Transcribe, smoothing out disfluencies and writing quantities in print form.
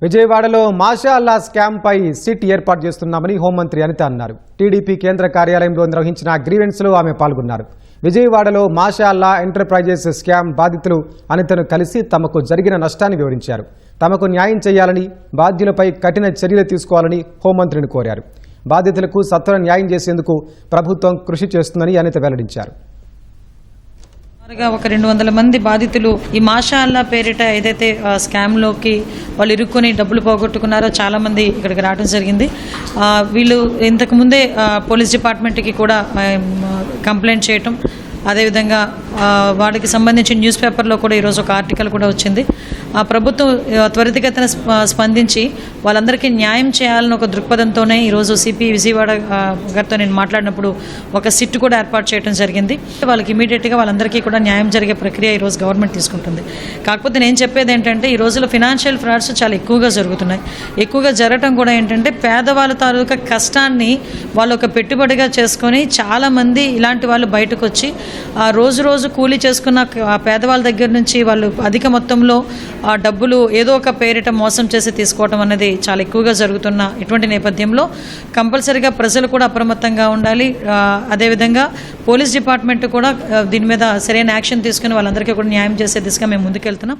విజయవాడలో మాషా అల్లా స్కామ్ పై సిట్ ఏర్పాటు చేస్తున్నామని హోంమంత్రి అనిత అన్నారు. టీడీపీ కేంద్ర కార్యాలయంలో నిర్వహించిన గ్రీవెన్స్ లో ఆమె పాల్గొన్నారు. విజయవాడలో మాషా అల్లా ఎంటర్ప్రైజెస్ స్కామ్ బాధితులు అనితను కలిసి తమకు జరిగిన నష్టాన్ని వివరించారు. తమకు న్యాయం చేయాలని, బాధ్యులపై కఠిన చర్యలు తీసుకోవాలని హోంమంత్రిని కోరారు. బాధితులకు సత్వర న్యాయం చేసేందుకు ప్రభుత్వం కృషి చేస్తుందని అనిత వెల్లడించారు. ఒక 200 మంది బాధితులు ఈ మాషా అల్లా పేరిట ఏదైతే స్కామ్లోకి వాళ్ళు ఇరుక్కొని డబ్బులు పోగొట్టుకున్నారో చాలా మంది ఇక్కడికి రావడం జరిగింది. వీళ్ళు ఇంతకుముందే పోలీస్ డిపార్ట్మెంట్కి కూడా కంప్లైంట్ చేయటం, అదేవిధంగా వాటికి సంబంధించిన న్యూస్ పేపర్లో కూడా ఈరోజు ఒక ఆర్టికల్ కూడా వచ్చింది. ప్రభుత్వం త్వరితగతిన స్పందించి వాళ్ళందరికీ న్యాయం చేయాలని ఒక దృక్పథంతోనే ఈరోజు సిపి విజయవాడ గారితో నేను మాట్లాడినప్పుడు ఒక సిట్ కూడా ఏర్పాటు చేయడం జరిగింది. వాళ్ళకి ఇమీడియట్గా వాళ్ళందరికీ కూడా న్యాయం జరిగే ప్రక్రియ ఈరోజు గవర్నమెంట్ తీసుకుంటుంది. కాకపోతే నేను చెప్పేది ఏంటంటే ఈ రోజుల్లో ఫినాన్షియల్ ఫ్రాడ్స్ చాలా ఎక్కువగా జరుగుతున్నాయి. ఎక్కువగా జరగటం కూడా ఏంటంటే పేదవాళ్ళ తాలూకా కష్టాన్ని వాళ్ళు ఒక పెట్టుబడిగా చేసుకొని చాలామంది ఇలాంటి వాళ్ళు బయటకు వచ్చి రోజు కూలీ చేసుకున్న పేదవాళ్ళ దగ్గర నుంచి వాళ్ళు అధిక మొత్తంలో డబ్బులు ఏదో ఒక పేరిట మోసం చేసి తీసుకోవడం అనేది చాలా ఎక్కువగా జరుగుతున్న ఇటువంటి నేపథ్యంలో కంపల్సరీగా ప్రజలు కూడా అప్రమత్తంగా ఉండాలి. అదేవిధంగా పోలీస్ డిపార్ట్మెంట్ కూడా దీని మీద సరైన యాక్షన్ తీసుకుని వాళ్ళందరికీ కూడా న్యాయం చేసే దిశగా మేము ముందుకెళ్తున్నాం.